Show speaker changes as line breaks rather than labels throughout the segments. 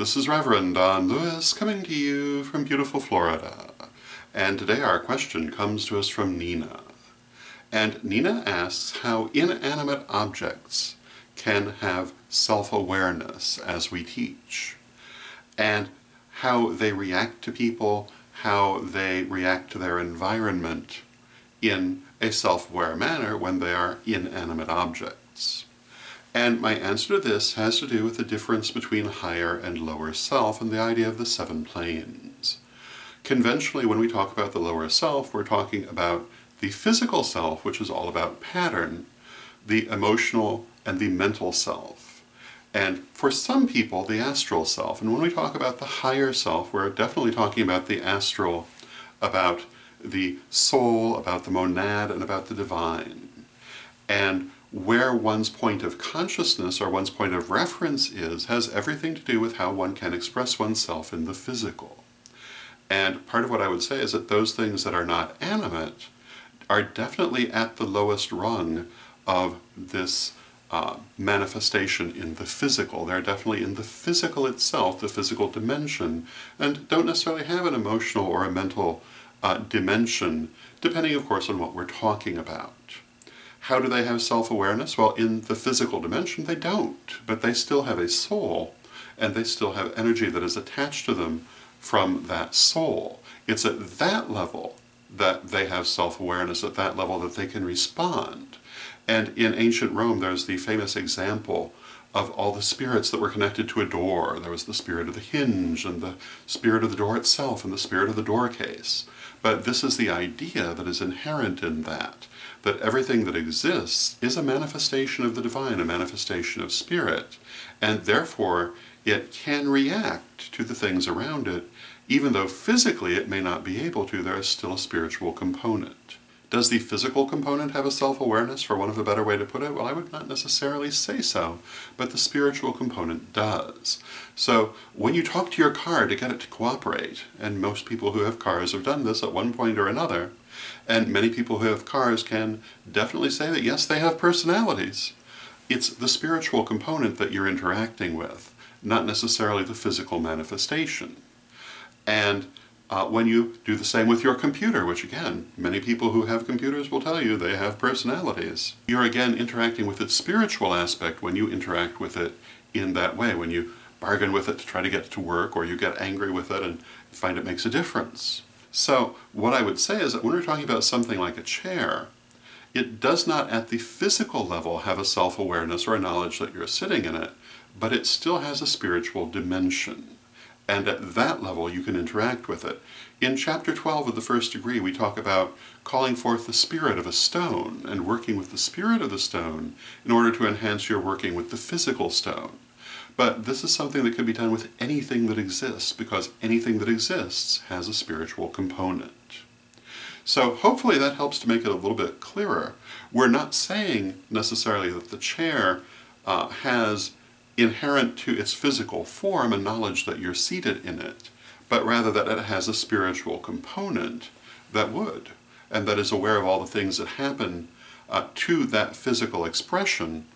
This is Reverend Don Lewis coming to you from beautiful Florida. And today our question comes to us from Nina. And Nina asks how inanimate objects can have self-awareness as we teach, and how they react to people, how they react to their environment in a self-aware manner when they are inanimate objects. And my answer to this has to do with the difference between higher and lower self and the idea of the 7 planes. Conventionally, when we talk about the lower self, we're talking about the physical self, which is all about pattern, the emotional and the mental self, and for some people, the astral self. And when we talk about the higher self, we're definitely talking about the astral, about the soul, about the monad, and about the divine. And where one's point of consciousness or one's point of reference is has everything to do with how one can express oneself in the physical. And part of what I would say is that those things that are not animate are definitely at the lowest rung of this manifestation in the physical. They're definitely in the physical itself, the physical dimension, and don't necessarily have an emotional or a mental dimension, depending of course on what we're talking about. How do they have self-awareness? Well, in the physical dimension, they don't, but they still have a soul, and they still have energy that is attached to them from that soul. It's at that level that they have self-awareness, at that level that they can respond. And in ancient Rome, there's the famous example of all the spirits that were connected to a door. There was the spirit of the hinge, and the spirit of the door itself, and the spirit of the door case. But this is the idea that is inherent in that everything that exists is a manifestation of the divine, a manifestation of spirit, and therefore it can react to the things around it, even though physically it may not be able to. There is still a spiritual component. Does the physical component have a self-awareness, for want of a better way to put it? Well, I would not necessarily say so, but the spiritual component does. So when you talk to your car to get it to cooperate, and most people who have cars have done this at one point or another, and many people who have cars can definitely say that yes, they have personalities. It's the spiritual component that you're interacting with, not necessarily the physical manifestation. And when you do the same with your computer, which again, many people who have computers will tell you they have personalities, you're again interacting with its spiritual aspect when you interact with it in that way, when you bargain with it to try to get it to work, or you get angry with it and find it makes a difference. So what I would say is that when we're talking about something like a chair, it does not at the physical level have a self-awareness or a knowledge that you're sitting in it, but it still has a spiritual dimension. And at that level you can interact with it. In chapter 12 of the First Degree we talk about calling forth the spirit of a stone and working with the spirit of the stone in order to enhance your working with the physical stone. But this is something that can be done with anything that exists, because anything that exists has a spiritual component. So hopefully that helps to make it a little bit clearer. We're not saying necessarily that the chair has inherent to its physical form a knowledge that you're seated in it, but rather that it has a spiritual component that would, and that is aware of all the things that happen to that physical expression,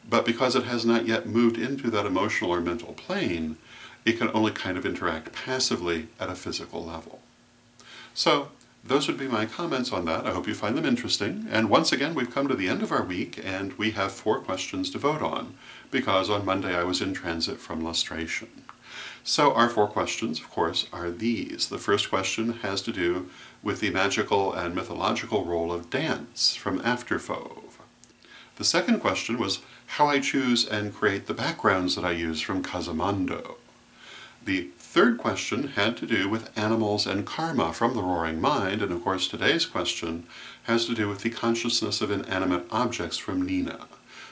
but because it has not yet moved into that emotional or mental plane, it can only kind of interact passively at a physical level. So those would be my comments on that. I hope you find them interesting. And once again, we've come to the end of our week, and we have 4 questions to vote on, because on Monday I was in transit from lustration. So our 4 questions, of course, are these. The first question has to do with the magical and mythological role of dance from Afterfove. The second question was how I choose and create the backgrounds that I use from Casamondo. The third question had to do with animals and karma from the Roaring Mind, and of course today's question has to do with the consciousness of inanimate objects from Nina.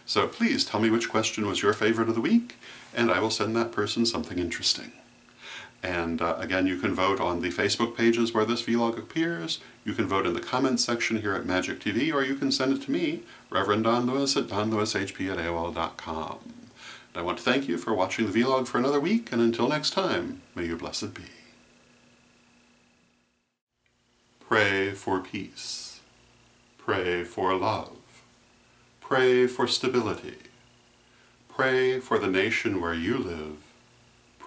So please tell me which question was your favorite of the week, and I will send that person something interesting. And again, you can vote on the Facebook pages where this vlog appears, you can vote in the comments section here at Magic TV, or you can send it to me, Reverend Don Lewis at donlewishp@AOL.com. And I want to thank you for watching the vlog for another week, and until next time, may you blessed be. Pray for peace. Pray for love. Pray for stability. Pray for the nation where you live.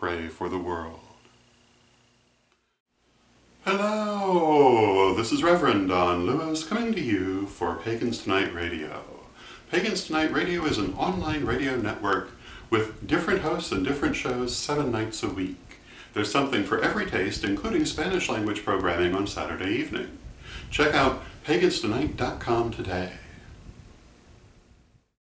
pray for the world. Hello, this is Reverend Don Lewis coming to you for Pagans Tonight Radio. Pagans Tonight Radio is an online radio network with different hosts and different shows 7 nights a week. There's something for every taste, including Spanish language programming on Saturday evening. Check out paganstonight.com today.